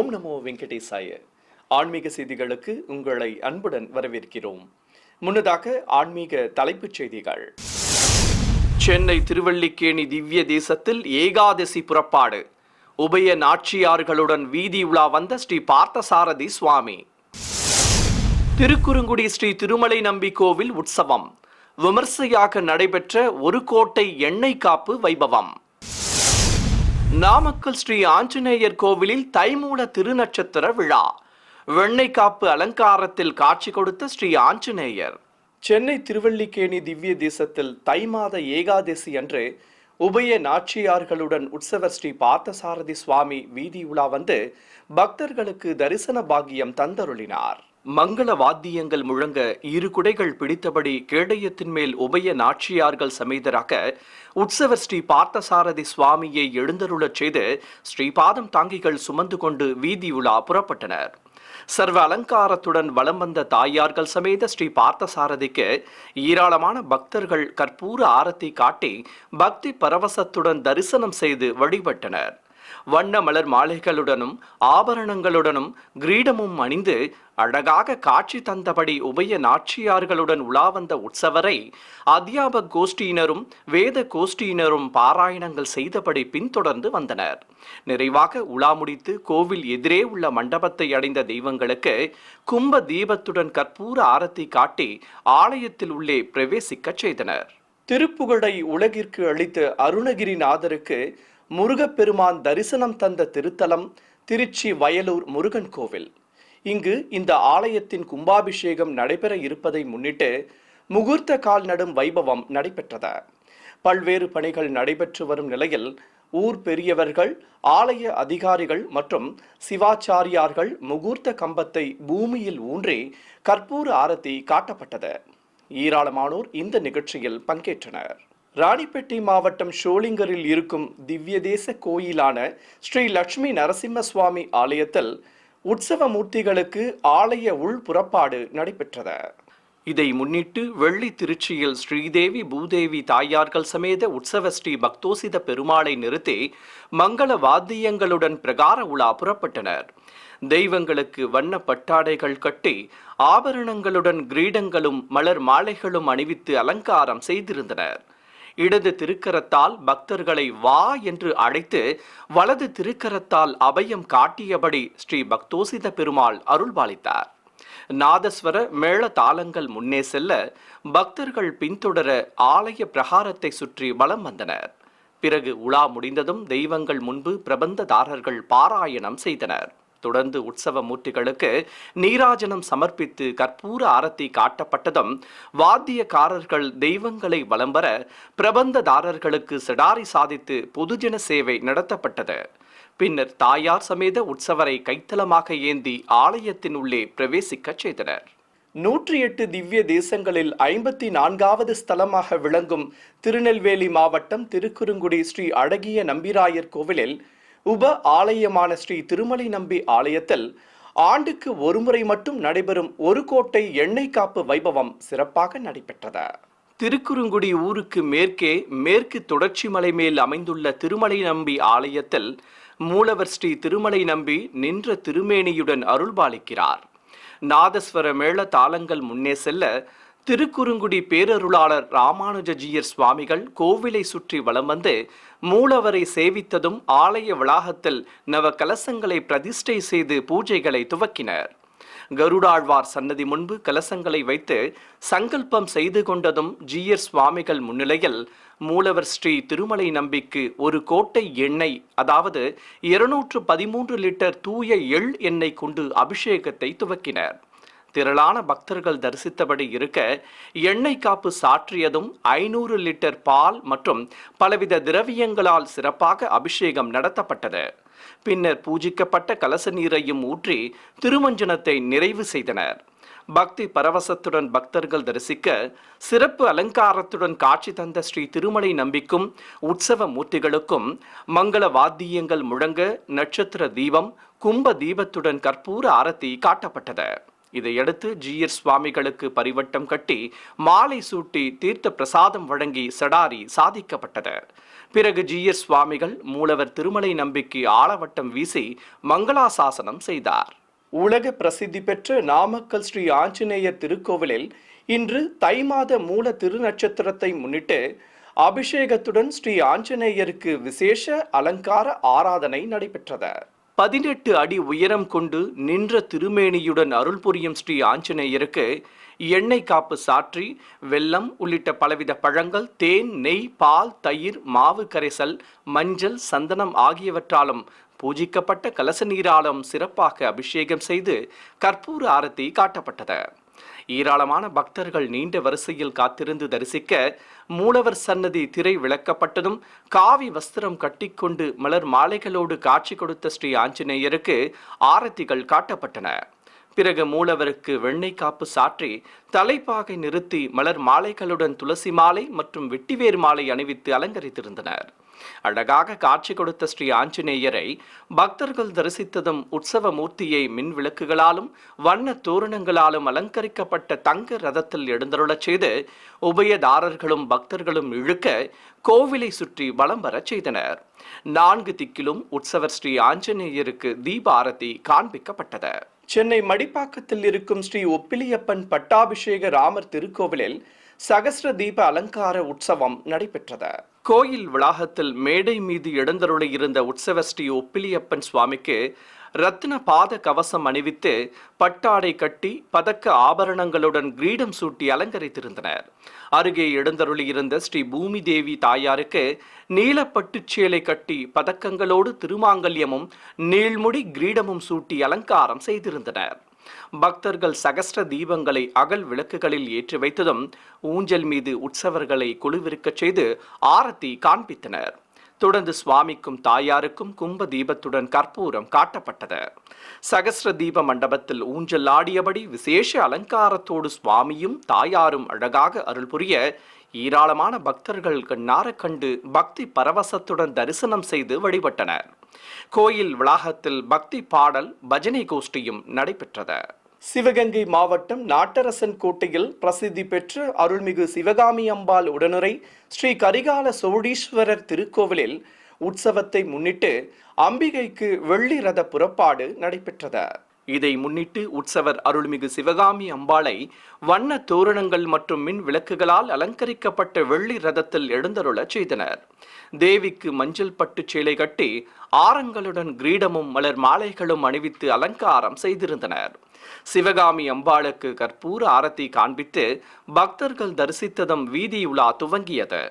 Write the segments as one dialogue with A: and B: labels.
A: ஓம் நமோ வெங்கடேசாய. ஆன்மீக செய்திகளுக்கு உங்களை அன்புடன் வரவேற்கிறோம். முன்னதாக ஆன்மீக தலைப்புச் செய்திகள். சென்னை திருவல்லிக்கேணி திவ்ய தேசத்தில் ஏகாதசி புறப்பாடு. உபய நாச்சியார்களுடன் வீதி உலா வந்த ஸ்ரீ பார்த்தசாரதி சுவாமி. திருக்குறுங்குடி ஸ்ரீ திருமலை நம்பி கோவில் உற்சவம். விமர்சையாக நடைபெற்ற ஒரு கோட்டை எண்ணெய் காப்பு வைபவம். நாமக்கல் ஸ்ரீ ஆஞ்சநேயர் கோவிலில் தைமூல திருநட்சத்திர விழா. வெண்ணெய் காப்பு அலங்காரத்தில் காட்சி கொடுத்த ஸ்ரீ ஆஞ்சநேயர். சென்னை திருவல்லிக்கேணி திவ்ய தேசத்தில் தை மாத ஏகாதசி அன்று உபய நாச்சியார்களுடன் உற்சவர் ஸ்ரீ பார்த்தசாரதி சுவாமி வீதி உலா வந்து பக்தர்களுக்கு தரிசன பாக்கியம் தந்தருளினார். மங்கள வாத்தியங்கள் முழங்க இரு குடைகள் பிடித்தபடி கேடயத்தின் மேல் உபய நாச்சியார்கள் சமேதராக உற்சவர் ஸ்ரீ பார்த்தசாரதி சுவாமியை எழுந்தருளச் செய்து ஸ்ரீபாதம் தாங்கிகள் சுமந்து கொண்டு வீதியுலா புறப்பட்டனர். சர்வ அலங்காரத்துடன் வலம் வந்த தாயார்கள் சமேத ஸ்ரீ பார்த்தசாரதிக்கு ஏராளமான பக்தர்கள் கற்பூர ஆரத்தி காட்டி பக்தி பரவசத்துடன் தரிசனம் செய்து வழிபட்டனர். வண்ண மலர் மாலைகளுடனும் ஆபரணங்களுடனும் கிரீடமும் அணிந்து அழகாக காட்சி தந்தபடி உபய நாச்சியார்களுடன் உலா வந்த உற்சவரை அத்தியாபக கோஷ்டியினரும் வேத கோஷ்டியினரும் பாராயணங்கள் செய்தபடி பின்தொடர்ந்து வந்தனர். நிறைவாக உலா முடித்து கோவில் எதிரே உள்ள மண்டபத்தை அடைந்த தெய்வங்களுக்கு கும்ப தீபத்துடன் கற்பூர ஆரத்தி காட்டி ஆலயத்தில் உள்ளே பிரவேசிக்க செய்தனர். திருப்புகழை உலகிற்கு அளித்த அருணகிரிநாதருக்கு முருகப்பெருமான் தரிசனம் தந்த திருத்தலம் திருச்சி வயலூர் முருகன் கோவில். இங்கு இந்த ஆலயத்தின் கும்பாபிஷேகம் நடைபெற இருப்பதை முன்னிட்டு முகூர்த்த கால் நடும் வைபவம் நடைபெற்றது. பல்வேறு பணிகள் நடைபெற்று வரும் நிலையில் ஊர் பெரியவர்கள், ஆலய அதிகாரிகள் மற்றும் சிவாச்சாரியார்கள் முகூர்த்த கம்பத்தை பூமியில் ஊன்றி கற்பூர ஆரத்தி காட்டப்பட்டது. ஏராளமானோர் இந்த நிகழ்ச்சியில் பங்கேற்றனர். ராணிப்பேட்டை மாவட்டம் ஷோலிங்கரில் இருக்கும் திவ்ய தேச கோயிலான ஸ்ரீ லட்சுமி நரசிம்ம சுவாமி ஆலயத்தில் உற்சவ மூர்த்திகளுக்கு ஆலய உள் புறப்பாடு நடைபெற்றது. இதை முன்னிட்டு வெள்ளி திருச்சியில் ஸ்ரீதேவி பூதேவி தாயார்கள் சமேத உற்சவ ஸ்ரீ பக்தோசித பெருமாளை நிறுத்தி மங்கள வாத்தியங்களுடன் பிரகார உலா புறப்பட்டனர். தெய்வங்களுக்கு வண்ண பட்டாடைகள் கட்டி ஆபரணங்களுடன் கிரீடங்களும் மலர் மாலைகளும் அணிவித்து அலங்காரம் செய்திருந்தனர். இடது திருக்கரத்தால் பக்தர்களை வா என்று அழைத்து வலது திருக்கரத்தால் அபயம் காட்டியபடி ஸ்ரீ பக்தோசித பெருமாள் அருள்பாலித்தார். நாதஸ்வர மேள தாளங்கள் முன்னே செல்ல பக்தர்கள் பின்தொடர ஆலய பிரகாரத்தை சுற்றி வலம் வந்தனர். பிறகு உலா முடிந்ததும் தெய்வங்கள் முன்பு பிரபந்ததாரர்கள் பாராயணம் செய்தனர். தொடர்ந்து உற்சவ மூர்த்திகளுக்கு நீராஜனம் சமர்ப்பித்து கற்பூர ஆரத்தி காட்டப்பட்டதும் வாத்தியக்காரர்கள் தெய்வங்களை வலம் வர பிரபந்ததாரர்களுக்கு சிடாரி சாதித்து பொதுஜன சேவை நடத்தப்பட்டது. பின்னர் தாயார் சமேத உற்சவரை கைத்தலமாக ஏந்தி ஆலயத்தின் உள்ளே பிரவேசிக்க செய்தனர். 108 திவ்ய தேசங்களில் 54வது ஸ்தலமாக விளங்கும் திருநெல்வேலி மாவட்டம் திருக்குறுங்குடி ஸ்ரீ அழகிய நம்பிராயர் கோவிலில் உப ஆலயமான ஸ்ரீ திருமலை நம்பி ஆலயத்தில் ஆண்டுக்கு ஒருமுறை மட்டும் நடைபெறும் ஒரு கோட்டை எண்ணெய் காப்பு வைபவம் சிறப்பாக நடைபெற்றது. திருக்குறுங்குடி ஊருக்கு மேற்கே மேற்கு தொடர்ச்சி மலை மேல் அமைந்துள்ள திருமலை நம்பி ஆலயத்தில் மூலவர் ஸ்ரீ திருமலை நம்பி நின்ற திருமேனியுடன் அருள்பாலிக்கிறார். நாதஸ்வர மேள தாளங்கள் முன்னே செல்ல திருக்குறுங்குடி பேரருளாளர் ராமானுஜஜீயர் சுவாமிகள் கோவிலை சுற்றி வலம் வந்து மூலவரை சேவித்ததும் ஆலய வளாகத்தில் நவ கலசங்களை பிரதிஷ்டை செய்து பூஜைகளை துவக்கினர். கருடாழ்வார் சன்னதி முன்பு கலசங்களை வைத்து சங்கல்பம் செய்து கொண்டதும் ஜீயர் சுவாமிகள் முன்னிலையில் மூலவர் ஸ்ரீ திருமலை நம்பிக்கு ஒரு கோட்டை எண்ணெய், அதாவது 213 லிட்டர் தூய எள் எண்ணெய் கொண்டு அபிஷேகத்தை துவக்கினர். திரளான பக்தர்கள் தரிசித்தபடி இருக்க எண்ணெய் காப்பு சாற்றியதும் 500 லிட்டர் பால் மற்றும் பலவித திரவியங்களால் சிறப்பாக அபிஷேகம் நடத்தப்பட்டது. பின்னர் பூஜிக்கப்பட்ட கலச நீரையும் ஊற்றி திருமஞ்சனத்தை நிறைவு செய்தனர். பக்தி பரவசத்துடன் பக்தர்கள் தரிசிக்க சிறப்பு அலங்காரத்துடன் காட்சி தந்த ஸ்ரீ திருமலை நம்பிக்கும் உற்சவ மூர்த்திகளுக்கும் மங்கள வாத்தியங்கள் முழங்க நட்சத்திர தீபம் கும்ப தீபத்துடன் கற்பூர ஆரத்தி காட்டப்பட்டது. இதையடுத்து ஜீயர் சுவாமிகளுக்கு பரிவட்டம் கட்டி மாலை சூட்டி தீர்த்த பிரசாதம் வழங்கி சடாரி சாதிக்கப்பட்டது. பிறகு ஜீயர் சுவாமிகள் மூலவர் திருமலை நம்பிக்கு ஆலவட்டம் வீசி மங்களாசாசனம் செய்தார். உலக பிரசித்தி பெற்ற நாமக்கல் ஸ்ரீ ஆஞ்சநேயர் திருக்கோவிலில் இன்று தை மாத மூல திருநட்சத்திரத்தை முன்னிட்டு அபிஷேகத்துடன் ஸ்ரீ ஆஞ்சநேயருக்கு விசேஷ அலங்கார ஆராதனை நடைபெற்றது. 18 அடி உயரம் கொண்டு நின்ற திருமேனியுடன் அருள் புரியும் ஸ்ரீ ஆஞ்சநேயருக்கு எண்ணெய் காப்பு சாற்றி வெல்லம் உள்ளிட்ட பலவித பழங்கள், தேன், நெய், பால், தயிர், மாவு கரைசல், மஞ்சள், சந்தனம் ஆகியவற்றாலும் பூஜிக்கப்பட்ட கலச நீராலும் சிறப்பாக அபிஷேகம் செய்து கற்பூர ஆரத்தி காட்டப்பட்டது. ஏராளமான பக்தர்கள் நீண்ட வரிசையில் காத்திருந்து தரிசிக்க மூலவர் சன்னதி திரை விளக்கப்பட்டதும் காவி வஸ்திரம் கட்டிக்கொண்டு மலர் மாலைகளோடு காட்சி கொடுத்த ஸ்ரீ ஆஞ்சநேயருக்கு ஆரத்திகள் காட்டப்பட்டன. பிறகு மூலவருக்கு வெண்ணெய் காப்பு சாற்றி தலைப்பாகை நிறுத்தி மலர் மாலைகளுடன் துளசி மாலை மற்றும் வெட்டிவேர் மாலை அணிவித்து அலங்கரித்திருந்தனர். அழகாக காட்சி கொடுத்த ஸ்ரீ ஆஞ்சநேயரை பக்தர்கள் தரிசித்ததும் உற்சவ மூர்த்தியை மின் விளக்குகளாலும் வண்ண தோரணங்களாலும் அலங்கரிக்கப்பட்ட தங்க ரதத்தில் எழுந்தருளச் செய்து உபயதாரர்களும் பக்தர்களும் இழுக்க கோவிலை சுற்றி வலம் வரச் செய்தனர். 4 திக்கிலும் உற்சவர் ஸ்ரீ ஆஞ்சநேயருக்கு தீபாரதி காண்பிக்கப்பட்டது. சென்னை மடிப்பாக்கத்தில் இருக்கும் ஸ்ரீ ஒப்பிலியப்பன் பட்டாபிஷேக ராமர் திருக்கோவிலில் சகஸ்ர தீப அலங்கார உற்சவம் நடைபெற்றது. கோயில் வளாகத்தில் மேடை மீது எழுந்தருளி இருந்த உற்சவ ஸ்ரீ ஒப்பிலியப்பன் சுவாமிக்கு ரத்தின பாத கவசம் அணிவித்து பட்டாடை கட்டி பதக்க ஆபரணங்களுடன் கிரீடம் சூட்டி அலங்கரித்திருந்தனர். அருகே எழுந்தருளி இருந்த ஸ்ரீ பூமி தேவி தாயாருக்கு நீலப்பட்டுச் சேலை கட்டி பதக்கங்களோடு திருமாங்கல்யமும் நீள்முடி கிரீடமும் சூட்டி அலங்காரம் செய்திருந்தனர். பக்தர்கள் சகஸ்ர தீபங்களை அகல் விளக்குகளில் ஏற்றி வைத்ததும் ஊஞ்சல் மீது உற்சவர்களை குழுவிருக்கச் செய்து ஆரத்தி காண்பித்தனர். தொடர்ந்து சுவாமிக்கும் தாயாருக்கும் கும்ப தீபத்துடன் கற்பூரம் காட்டப்பட்டது. சகஸ்ர தீப மண்டபத்தில் ஊஞ்சல் ஆடியபடி விசேஷ அலங்காரத்தோடு சுவாமியும் தாயாரும் அழகாக அருள் புரிய ஏராளமான பக்தர்கள் கண்ணார கண்டு பக்தி பரவசத்துடன் தரிசனம் செய்து வழிபட்டனர். கோயில் வளாகத்தில் பக்தி பாடல் பஜனை கோஷ்டியும் நடைபெற்றது. சிவகங்கை மாவட்டம் நாட்டரசன் கோட்டையில் பிரசித்தி பெற்ற அருள்மிகு சிவகாமி அம்பாள் உடனுரை ஸ்ரீ கரிகால சோழீஸ்வரர் திருக்கோவிலில் உற்சவத்தை முன்னிட்டு அம்பிகைக்கு வெள்ளி ரத புறப்பாடு நடைபெற்றது. இதை முன்னிட்டு உற்சவர் அருள்மிகு சிவகாமி அம்பாளை வண்ண தோரணங்கள் மற்றும் மின் விளக்குகளால் அலங்கரிக்கப்பட்ட வெள்ளி ரதத்தில் எழுந்தருளச் செய்தனர். தேவிக்கு மஞ்சள் பட்டு சேலை கட்டி ஆரங்களுடன் கிரீடமும் மலர் மாலைகளும் அணிவித்து அலங்காரம் செய்திருந்தனர். சிவகாமி அம்பாளுக்கு கற்பூர ஆரத்தி காண்பித்து பக்தர்கள் தரிசித்ததும் வீதி உலா துவங்கியது.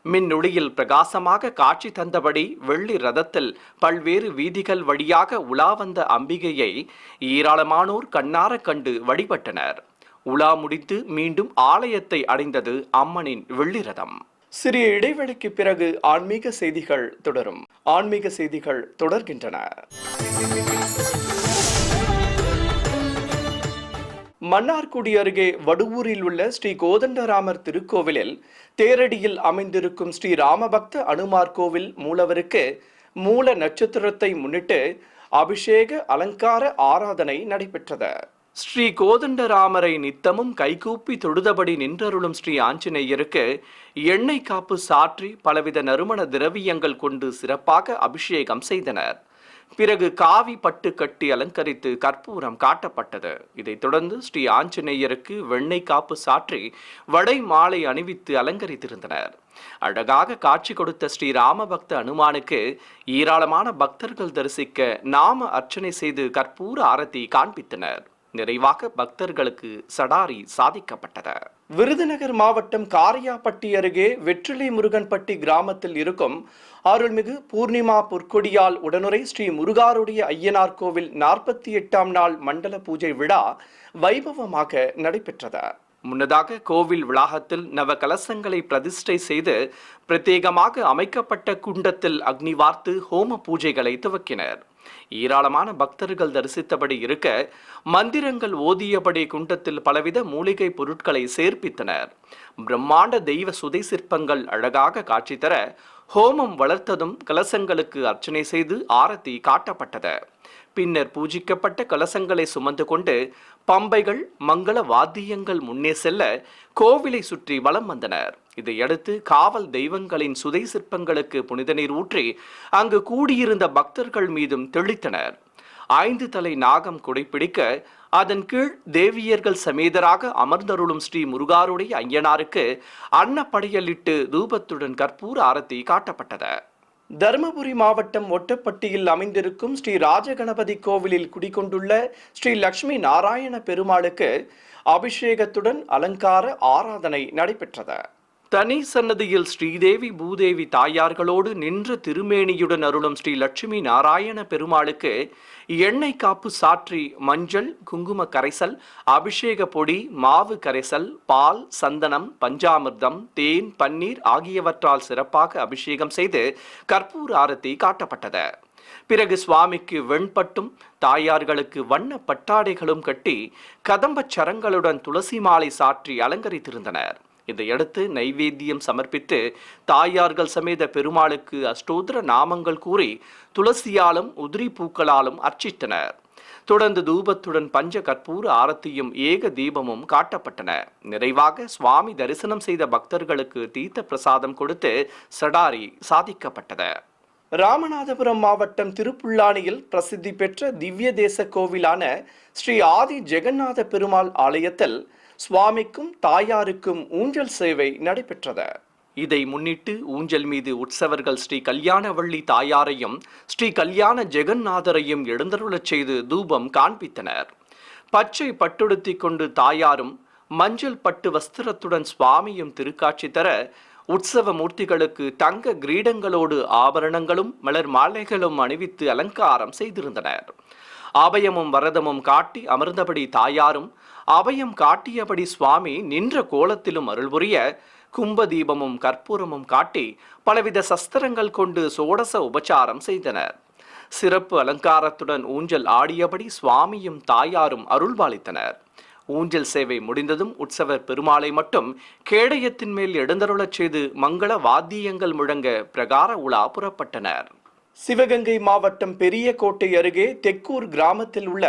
A: மின்னொளியில் பிரகாசமாக காட்சி தந்தபடி வெள்ளி ரதத்தில் பல்வேறு வீதிகள் வழியாக உலா வந்த அம்பிகையை ஏராளமானோர் கண்ணார கண்டு வழிபட்டனர். உலா முடித்து மீண்டும் ஆலயத்தை அடைந்தது அம்மனின் வெள்ளி ரதம். சிறிய இடைவெளிக்கு பிறகு ஆன்மீக செய்திகள் தொடரும். ஆன்மீக செய்திகள் தொடர்கின்றன. மன்னார்குடி அருகே வடுவூரில் உள்ள ஸ்ரீ கோதண்டராமர் திருக்கோவிலில் தேரடியில் அமைந்திருக்கும் ஸ்ரீ ராமபக்த அனுமார் கோவில் மூலவருக்கு மூல நட்சத்திரத்தை முன்னிட்டு அபிஷேக அலங்கார ஆராதனை நடைபெற்றது. ஸ்ரீ கோதண்டராமரை நித்தமும் கைகூப்பி தொழுதபடி நின்றருளும் ஸ்ரீ ஆஞ்சநேயருக்கு எண்ணெய் காப்பு சாற்றி பலவித நறுமண திரவியங்கள் கொண்டு சிறப்பாக அபிஷேகம் செய்தனர். பிறகு காவி பட்டு கட்டி அலங்கரித்து கற்பூரம் காட்டப்பட்டது. இதைத் தொடர்ந்து ஸ்ரீ ஆஞ்சநேயருக்கு வெண்ணெய் காப்பு சாற்றி வடை மாலை அணிவித்து அலங்கரித்திருந்தனர். அழகாக காட்சி கொடுத்த ஸ்ரீ ராமபக்த அனுமானுக்கு ஏராளமான பக்தர்கள் தரிசிக்க நாம அர்ச்சனை செய்து கற்பூர ஆரத்தி காண்பித்தனர். நிறைவாக பக்தர்களுக்கு சடாரி சாதிக்கப்பட்டது. விருதுநகர் மாவட்டம் காரியாப்பட்டி அருகே வெற்றிலை முருகன்பட்டி கிராமத்தில் இருக்கும் அருள்மிகு பூர்ணிமா பொற்கொடியால் உடனுரை ஸ்ரீ முருகாருடைய ஐயனார் கோவில் 48ஆம் நாள் மண்டல பூஜை விழா வைபவமாக நடைபெற்றது. முன்னதாக கோவில் வளாகத்தில் நவ கலசங்களை பிரதிஷ்டை செய்து பிரத்யேகமாக அமைக்கப்பட்ட குண்டத்தில் அக்னி வார்த்து ஹோம பூஜைகளை துவக்கினர். ஏராளமான பக்தர்கள் தரிசித்தபடி இருக்க மந்திரங்கள் ஓதியபடி குண்டத்தில் பலவித மூலிகை பொருட்களை சேர்ப்பித்தனர். பிரம்மாண்ட தெய்வ சுதை சிற்பங்கள் அழகாக காட்சி தர ஹோமம் வளர்த்ததும் கலசங்களுக்கு அர்ச்சனை செய்து ஆரத்தி காட்டப்பட்டது. பின்னர் பூஜிக்கப்பட்ட கலசங்களை சுமந்து கொண்டு பம்பைகள் மங்கள வாத்தியங்கள் முன்னே செல்ல கோவிலை சுற்றி வலம் வந்தனர். இதையடுத்து காவல் தெய்வங்களின் சுதை சிற்பங்களுக்கு புனித நீர் ஊற்றி அங்கு கூடியிருந்த பக்தர்கள் மீதும் தெளித்தனர். 5 தலை நாகம் குடைப்பிடிக்க அதன் கீழ் தேவியர்கள் சமேதராக அமர்ந்தருளும் ஸ்ரீ முருகாருடைய ஐயனாருக்கு அன்னப்படையலிட்டு தூபத்துடன் கற்பூர ஆரத்தி காட்டப்பட்டது. தருமபுரி மாவட்டம் ஒட்டப்பட்டியில் அமைந்திருக்கும் ஸ்ரீ ராஜகணபதி கோவிலில் குடிகொண்டுள்ள ஸ்ரீ லட்சுமி நாராயண பெருமாளுக்கு அபிஷேகத்துடன் அலங்கார ஆராதனை நடைபெற்றது. தனி சன்னதியில் ஸ்ரீதேவி பூதேவி தாயார்களோடு நின்ற திருமேனியுடன் அருளும் ஸ்ரீ லட்சுமி நாராயண பெருமாளுக்கு எண்ணெய் காப்பு சாற்றி மஞ்சள் குங்கும கரைசல், அபிஷேக பொடி, மாவு கரைசல், பால், சந்தனம், பஞ்சாமிர்தம், தேன், பன்னீர் ஆகியவற்றால் சிறப்பாக அபிஷேகம் செய்து கற்பூர ஆரத்தி காட்டப்பட்டது. பிறகு சுவாமிக்கு வெண்பட்டும் தாயார்களுக்கு வண்ண பட்டாடைகளும் கட்டி கதம்பச் சரங்களுடன் துளசி மாலை சாற்றி அலங்கரித்திருந்தனர். இதையடுத்து நைவேத்தியம் சமர்ப்பித்து தாயார்கள் சமேத பெருமாளுக்கு அஷ்டோத்திர நாமங்கள் கூறி துளசியாலும் உதிரி பூக்களாலும் அர்ச்சித்தனர். தொடர்ந்து தூபத்துடன் பஞ்ச கற்பூர ஆரத்தியும் ஏக தீபமும் காட்டப்பட்டன. நிறைவாக சுவாமி தரிசனம் செய்த பக்தர்களுக்கு தீர்த்த பிரசாதம் கொடுத்து சடாரி சாதிக்கப்பட்டது. ராமநாதபுரம் மாவட்டம் திருப்புல்லானியில் பிரசித்தி பெற்ற திவ்ய தேச கோவிலான ஸ்ரீ ஆதி ஜெகநாத பெருமாள் ஆலயத்தில் சுவாமிக்கும் தாயாருக்கும் ஊஞ்சல் சேவை நடைபெற்றது. இதை முன்னிட்டு ஊஞ்சல் மீது உற்சவர்கள் ஸ்ரீ கல்யாணவள்ளி தாயாரையும் ஸ்ரீ கல்யாண ஜெகநாதரையும் எழுந்தருளச் செய்து தூபம் காண்பித்தனர். பச்சை பட்டுடுத்தி கொண்டு தாயாரும் மஞ்சள் பட்டு வஸ்திரத்துடன் சுவாமியும் திருக்காட்சி தர உற்சவ மூர்த்திகளுக்கு தங்க கிரீடங்களோடு ஆபரணங்களும் மலர் மாலைகளும் அணிவித்து அலங்காரம் செய்திருந்தனர். அபயமும் வரதமும் காட்டி அமர்ந்தபடி தாயாரும் அபயம் காட்டியபடி சுவாமி நின்ற கோலத்திலும் அருள் புரிய கும்ப தீபமும் கற்பூரமும் காட்டி பலவித சஸ்திரங்கள் கொண்டு சோடச உபச்சாரம் செய்தனர். சிறப்பு அலங்காரத்துடன் ஊஞ்சல் ஆடியபடி சுவாமியும் தாயாரும் அருள்பாலித்தனர். ஊஞ்சல் சேவை முடிந்ததும் உற்சவர் பெருமாளை மட்டும் கேடயத்தின் மேல் எழுந்தருளச் செய்து மங்கள வாத்தியங்கள் முழங்க பிரகார உலா புறப்பட்டனர். சிவகங்கை மாவட்டம் பெரிய கோட்டை அருகே தெக்கூர் கிராமத்தில் உள்ள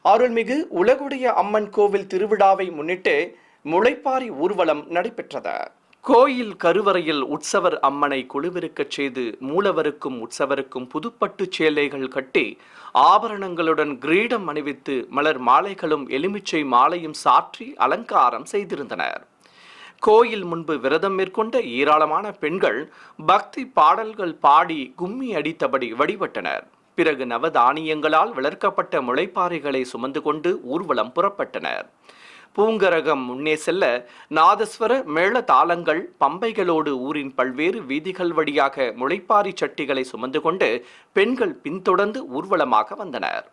A: அருள்மிகு உலகுடைய அம்மன் கோவில் திருவிழாவை முன்னிட்டு முளைப்பாரி ஊர்வலம் நடைபெற்றது. கோயில் கருவறையில் உற்சவர் அம்மனை குழுவிருக்கச் செய்து மூலவருக்கும் உற்சவருக்கும் புதுப்பட்டு சேலைகள் கட்டி ஆபரணங்களுடன் கிரீடம் அணிவித்து மலர் மாலைகளும் எலுமிச்சை மாலையும் சாற்றி அலங்காரம் செய்திருந்தனர். கோயில் முன்பு விரதம் மேற்கொண்ட ஏராளமான பெண்கள் பக்தி பாடல்கள் பாடி கும்மி அடித்தபடி வழிபட்டனர். பிறகு நவதானியங்களால் வளர்க்கப்பட்ட முளைப்பாறைகளை சுமந்து கொண்டு ஊர்வலம் புறப்பட்டனர். பூங்கரகம் முன்னே செல்ல நாதஸ்வர மேள தாளங்கள் பம்பைகளோடு ஊரின் பல்வேறு வீதிகள் வழியாக முளைப்பாரி சட்டிகளை சுமந்து கொண்டு பெண்கள் பின்தொடர்ந்து ஊர்வலமாக வந்தனர்.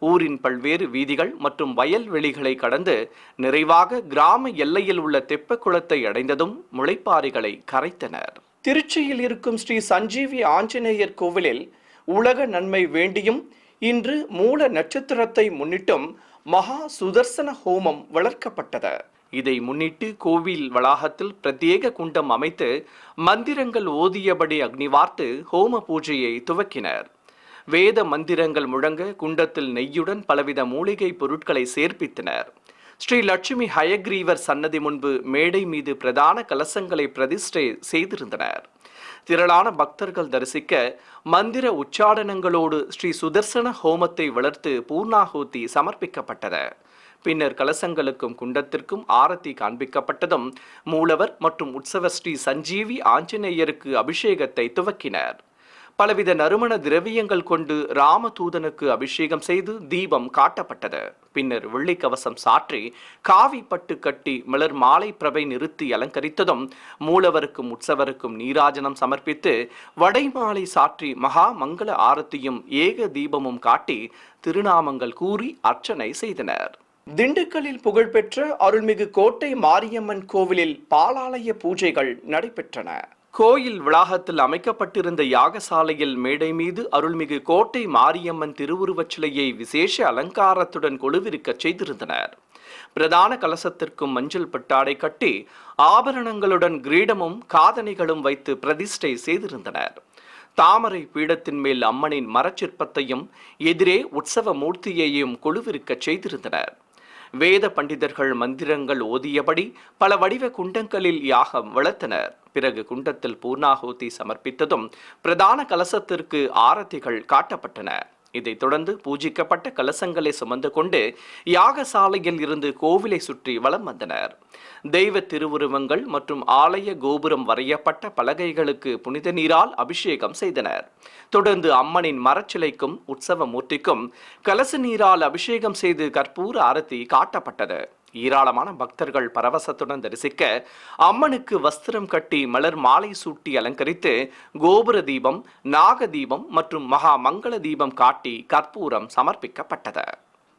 A: ஊரின் பல்வேறு வீதிகள் மற்றும் வயல்வெளிகளை கடந்து நிறைவாக கிராம எல்லையில் உள்ள தெப்ப குளத்தை அடைந்ததும் முளைப்பாரிகளை கரைத்தனர். திருச்சியில் இருக்கும் ஸ்ரீ சஞ்சீவி ஆஞ்சநேயர் கோவிலில் உலக நன்மை வேண்டியும் இன்று மூல நட்சத்திரத்தை முன்னிட்டும் மகா சுதர்சன ஹோமம் வளர்க்கப்பட்டது. இதை முன்னிட்டு கோவில் வளாகத்தில் பிரத்யேக குண்டம் அமைத்து மந்திரங்கள் ஓதியபடி அக்னிவார்த்து ஹோம பூஜையை துவக்கினர். வேத மந்திரங்கள் முழங்க குண்டத்தில் நெய்யுடன் பலவித மூலிகை பொருட்களை சேர்ப்பித்தனர். ஸ்ரீ லட்சுமி ஹயக்ரீவர் சன்னதி முன்பு மேடை மீது பிரதான கலசங்களை பிரதிஷ்டை செய்திருந்தனர். திரளான பக்தர்கள் தரிசிக்க மந்திர உச்சாடனங்களோடு ஸ்ரீ சுதர்சன ஹோமத்தை வளர்த்து பூர்ணாகூதி சமர்ப்பிக்கப்பட்டது. பின்னர் கலசங்களுக்கும் குண்டத்திற்கும் ஆரத்தி காண்பிக்கப்பட்டதும் மூலவர் மற்றும் உற்சவர் ஸ்ரீ சஞ்சீவி ஆஞ்சநேயருக்கு அபிஷேகத்தை துவக்கினர். பலவித நறுமண திரவியங்கள் கொண்டு ராமதூதனுக்கு அபிஷேகம் செய்து தீபம் காட்டப்பட்டது. பின்னர் வெள்ளி கவசம் சாற்றி காவி பட்டு கட்டி மலர் மாலை பிரபை நிறுத்தி அலங்கரித்ததும் மூலவருக்கும் உற்சவருக்கும் நீராஜனம் சமர்ப்பித்து வடைமாலை சாற்றி மகா மங்கள ஆரத்தியும் ஏக தீபமும் காட்டி திருநாமங்கள் கூறி அர்ச்சனை செய்தனர். திண்டுக்கல்லில் புகழ்பெற்ற அருள்மிகு கோட்டை மாரியம்மன் கோவிலில் பாலாலய பூஜைகள் நடைபெற்றன. கோயில் வளாகத்தில் அமைக்கப்பட்டிருந்த யாகசாலையில் மேடை மீது அருள்மிகு கோட்டை மாரியம்மன் திருவுருவச் சிலையை விசேஷ அலங்காரத்துடன் கொலுவிருக்கச் செய்திருந்தனர். பிரதான கலசத்திற்கும் மஞ்சள் பட்டாடை கட்டி ஆபரணங்களுடன் கிரீடமும் காதணிகளும் வைத்து பிரதிஷ்டை செய்திருந்தனர். தாமரை பீடத்தின் மேல் அம்மனின் மரச்சிற்பத்தையும் எதிரே உற்சவ மூர்த்தியையும் கொலுவிருக்கச் செய்திருந்தனர். வேத பண்டிதர்கள் மந்திரங்கள் ஓதியபடி பல வடிவ குண்டங்களில் யாகம் வளர்த்தனர். பிறகு குண்டத்தில் பூர்ணாகூதி சமர்ப்பித்ததும் பிரதான கலசத்திற்கு ஆரத்திகள் காட்டப்பட்டன. இதைத் தொடர்ந்து பூஜிக்கப்பட்ட கலசங்களை சுமந்து கொண்டு யாகசாலையில் இருந்து கோவிலை சுற்றி வலம் வந்தனர். தெய்வ திருவுருவங்கள் மற்றும் ஆலய கோபுரம் வரையப்பட்ட பலகைகளுக்கு புனித நீரால் அபிஷேகம் செய்தனர். தொடர்ந்து அம்மனின் மரச்சிலைக்கும் உற்சவ மூர்த்திக்கும் கலச நீரால் அபிஷேகம் செய்து கற்பூர ஆரத்தி காட்டப்பட்டது. ஏராளமான பக்தர்கள் பரவசத்துடன் தரிசிக்க அம்மனுக்கு வஸ்திரம் கட்டி மலர் மாலை சூட்டி அலங்கரித்து கோபுர தீபம், நாக தீபம் மற்றும் மகா மங்கள தீபம் காட்டி கற்பூரம் சமர்ப்பிக்கப்பட்டது.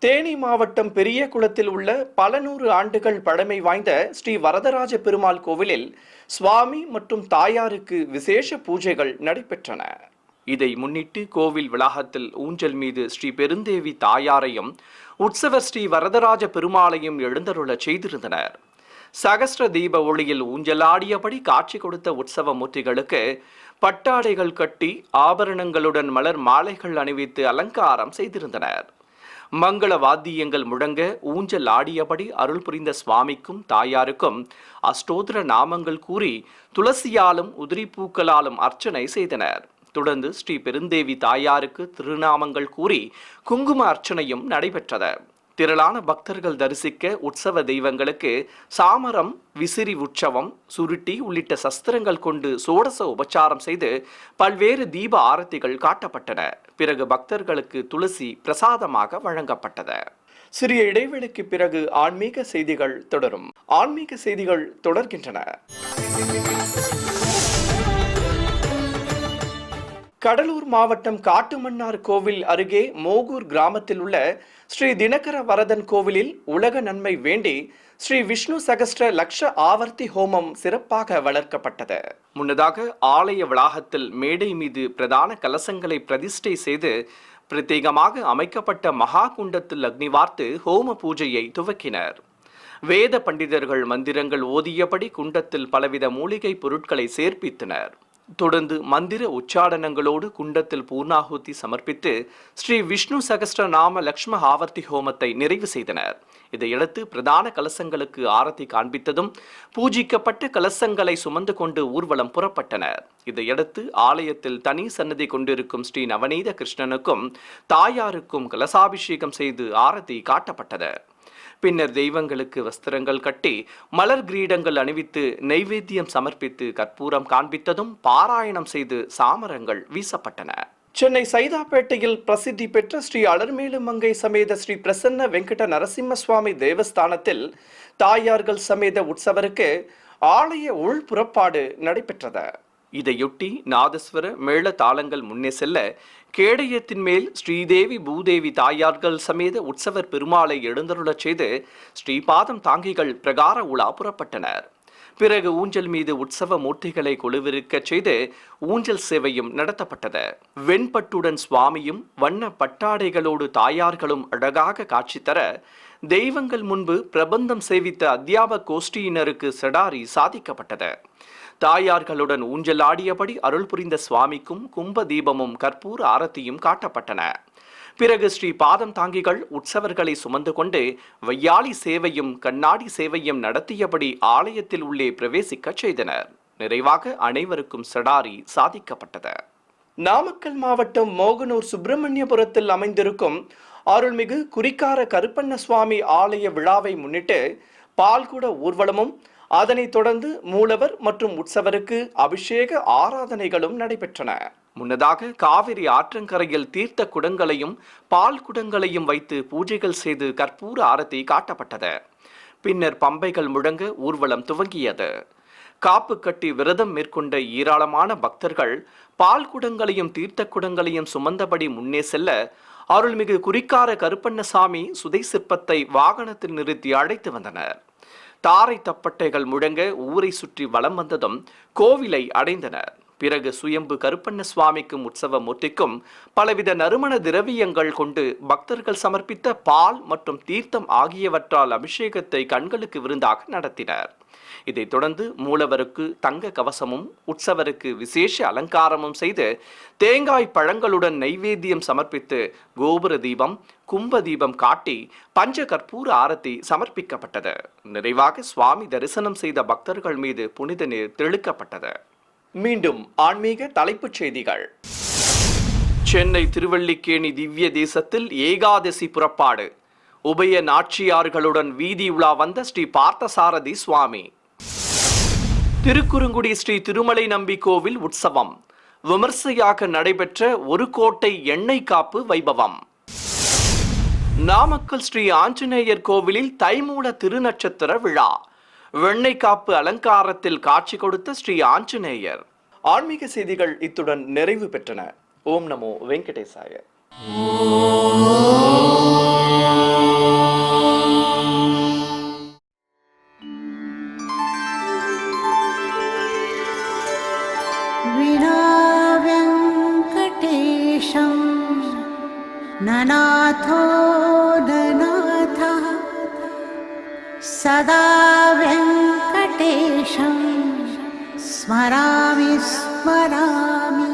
A: தேனி மாவட்டம் பெரிய குளத்தில் உள்ள பல நூறு ஆண்டுகள் பழமை வாய்ந்த ஸ்ரீ வரதராஜ பெருமாள் கோவிலில் சுவாமி மற்றும் தாயாருக்கு விசேஷ பூஜைகள் நடைபெற்றன. இதை முன்னிட்டு கோவில் வளாகத்தில் ஊஞ்சல் மீது ஸ்ரீ பெருந்தேவி தாயாரையும் உற்சவர் ஸ்ரீ வரதராஜ பெருமாளையும் எழுந்தருளச் செய்திருந்தனர். சகஸ்ர தீப ஒளியில் ஊஞ்சலாடியபடி காட்சி கொடுத்த உற்சவ மூர்த்திகளுக்கு பட்டாடைகள் கட்டி ஆபரணங்களுடன் மலர் மாலைகள் அணிவித்து அலங்காரம் செய்திருந்தனர். மங்கள வாத்தியங்கள் முழங்க ஊஞ்சல் ஆடியபடி அருள் புரிந்த சுவாமிக்கும் தாயாருக்கும் அஷ்டோத்திர நாமங்கள் கூறி துளசியாலும் உதிரி பூக்களாலும் அர்ச்சனை செய்தனர். தொடர்ந்து ஸ்ரீ பெருந்தேவி தாயாருக்கு திருநாமங்கள் கூறி குங்கும அர்ச்சனையும் நடைபெற்றது. திரளான பக்தர்கள் தரிசிக்க உற்சவ தெய்வங்களுக்கு சாமரம், விசிறி உற்சவம், சுருட்டி உள்ளிட்ட சஸ்திரங்கள் கொண்டு சோடச உபச்சாரம் செய்து பல்வேறு தீப ஆரத்திகள் காட்டப்பட்டன. பிறகு பக்தர்களுக்கு துளசி பிரசாதமாக வழங்கப்பட்டது. சிறிய இடைவெளிக்கு பிறகு ஆன்மீக செய்திகள் தொடரும். ஆன்மீக செய்திகள் தொடர்கின்றன. கடலூர் மாவட்டம் காட்டுமன்னார் கோவில் அருகே மோகூர் கிராமத்தில் உள்ள ஸ்ரீ தினகர வரதன் கோவிலில் உலக நன்மை வேண்டி ஸ்ரீ விஷ்ணு சகஸ்ர லக்ஷ ஆவர்த்தி ஹோமம் சிறப்பாக வளர்க்கப்பட்டது. முன்னதாக ஆலய வளாகத்தில் மேடை மீது பிரதான கலசங்களை பிரதிஷ்டை செய்து பிரத்யேகமாக அமைக்கப்பட்ட மகா குண்டத்தில் அக்னி வார்த்து ஹோம பூஜையை துவக்கினர். வேத பண்டிதர்கள் மந்திரங்கள் ஓதியபடி குண்டத்தில் பலவித மூலிகை பொருட்களை சேர்ப்பித்தனர். தொடர்ந்து மந்திர உச்சாடனங்களோடு குண்டத்தில் பூர்ணாகுதி சமர்ப்பித்து ஸ்ரீ விஷ்ணு சகஸ்ர நாம லக்ஷ்ம ஆவர்த்தி ஹோமத்தை நிறைவு செய்தனர். இதையடுத்து பிரதான கலசங்களுக்கு ஆரத்தி காண்பித்ததும் பூஜிக்கப்பட்ட கலசங்களை சுமந்து கொண்டு ஊர்வலம் புறப்பட்டனர். இதையடுத்து ஆலயத்தில் தனி சன்னதி கொண்டிருக்கும் ஸ்ரீ நவநீத கிருஷ்ணனுக்கும் தாயாருக்கும் கலசாபிஷேகம் செய்து ஆரத்தி காட்டப்பட்டது. பின்னர் தெய்வங்களுக்கு வஸ்திரங்கள் கட்டி மலர் கிரீடங்கள் அணிவித்து நைவேத்தியம் சமர்ப்பித்து கற்பூரம் காண்பித்ததும் பாராயணம் செய்து சாமரங்கள் வீசப்பட்டன. சென்னை சைதாப்பேட்டையில் பிரசித்தி பெற்ற ஸ்ரீ அலர்மேலு மங்கை சமேத ஸ்ரீ பிரசன்ன வெங்கட நரசிம்ம சுவாமி தேவஸ்தானத்தில் தாயார்கள் சமேத உற்சவருக்கு ஆலய உள் புறப்பாடு நடைபெற்றது. இதையொட்டி நாதஸ்வர மேள தாளங்கள் முன்னே செல்ல கேடயத்தின் மேல் ஸ்ரீதேவி பூதேவி தாயார்கள் சமேத உற்சவர் பெருமாளை எழுந்தருளச் செய்து ஸ்ரீபாதம் தாங்கிகள் பிரகார உலா புறப்பட்டனர். பிறகு ஊஞ்சல் மீது உற்சவ மூர்த்திகளை கொலுவிருக்கச் செய்து ஊஞ்சல் சேவையும் நடத்தப்பட்டது. வெண்பட்டுடன் சுவாமியும் வண்ண பட்டாடைகளோடு தாயார்களும் அழகாக காட்சி தர தெய்வங்கள் முன்பு பிரபந்தம் சேவித்த அத்தியாபக கோஷ்டியினருக்கு செடாரி சாதிக்கப்பட்டது. தாயார்களுடன் ஊஞ்சல் ஆடியபடி அருள் புரிந்த சுவாமிக்கும் கும்ப தீபமும் கற்பூர ஆரத்தியும் காட்டப்பட்டன. பிறகு ஸ்ரீ பாதம் தாங்கிகள் உற்சவர்களை சுமந்து கொண்டு வையாளி சேவையும் கண்ணாடி சேவையும் நடத்தியபடி ஆலயத்தில் உள்ளே பிரவேசிக்க செய்தனர். நிறைவாக அனைவருக்கும் செடாரி சாதிக்கப்பட்டது. நாமக்கல் மாவட்டம் மோகனூர் சுப்பிரமணியபுரத்தில் அமைந்திருக்கும் அருள்மிகு குறிக்கார கருப்பண்ண சுவாமி ஆலய விழாவை முன்னிட்டு பால்குட ஊர்வலமும் அதனைத் தொடர்ந்து மூலவர் மற்றும் உற்சவருக்கு அபிஷேக ஆராதனைகளும் நடைபெற்றன. முன்னதாக காவிரி ஆற்றங்கரையில் தீர்த்த குடங்களையும் பால் குடங்களையும் வைத்து பூஜைகள் செய்து கற்பூர ஆரத்தி காட்டப்பட்டது. பின்னர் பம்பைகள் முழங்க ஊர்வலம் துவங்கியது. காப்பு கட்டி விரதம் மேற்கொண்ட ஏராளமான பக்தர்கள் பால் குடங்களையும் தீர்த்த குடங்களையும் சுமந்தபடி முன்னே செல்ல அருள்மிகு குறிக்கார கருப்பண்ணசாமி சுதை சிற்பத்தை வாகனத்தில் நிறுத்தி அழைத்து வந்தனர். தாரை தப்பட்டைகள் முழங்க ஊரை சுற்றி வலம் வந்ததும் கோவிலை அடைந்தனர். பிறகு சுயம்பு கருப்பண்ண சுவாமிக்கும் உற்சவ மூர்த்திக்கும் பலவித நறுமண திரவியங்கள் கொண்டு பக்தர்கள் சமர்ப்பித்த பால் மற்றும் தீர்த்தம் ஆகியவற்றால் அபிஷேகத்தை கண்களுக்கு விருந்தாக நடத்தினர். இதைத் தொடர்ந்து மூலவருக்கு தங்க கவசமும் உற்சவருக்கு விசேஷ அலங்காரமும் செய்து தேங்காய் பழங்களுடன் நைவேத்தியம் சமர்ப்பித்து கோபுர தீபம் கும்ப தீபம் காட்டி பஞ்ச கற்பூர ஆரத்தி சமர்ப்பிக்கப்பட்டது. நிறைவாக சுவாமி தரிசனம் செய்த பக்தர்கள் மீது புனித நீர் தெளிக்கப்பட்டது. மீண்டும் ஆன்மீக தலைப்புச் செய்திகள். சென்னை திருவல்லிக்கேணி திவ்ய தேசத்தில் ஏகாதசி புறப்பாடு. உபய நாச்சியார்களுடன் வீதி உலா வந்த ஸ்ரீ பார்த்தசாரதி சுவாமி. திருக்குறுங்குடி ஸ்ரீ திருமலை நம்பி கோவில் உற்சவம். விமர்சையாக நடைபெற்ற ஒரு கோட்டை எண்ணெய் காப்பு வைபவம். நாமக்கல் ஸ்ரீ ஆஞ்சநேயர் கோவிலில் தைமூல திருநட்சத்திர விழா. வெண்ணெய் காப்பு அலங்காரத்தில் காட்சி கொடுத்த ஸ்ரீ ஆஞ்சநேயர். ஆன்மீக செய்திகள் இத்துடன் நிறைவு பெற்றன. ஓம் நமோ வெங்கடேசாய.
B: विनाव्यङ्कटेशं ननाथो ननाथः सदा व्यङ्कटेशं स्मरामि स्मरामि.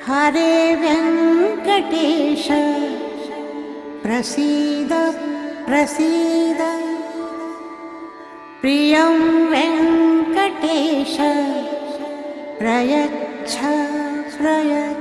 B: हरे व्यङ्कटेश प्रसीद प्रसीद. प्रियं वेङ्कटेश प्रयच्छ प्रयच्छ.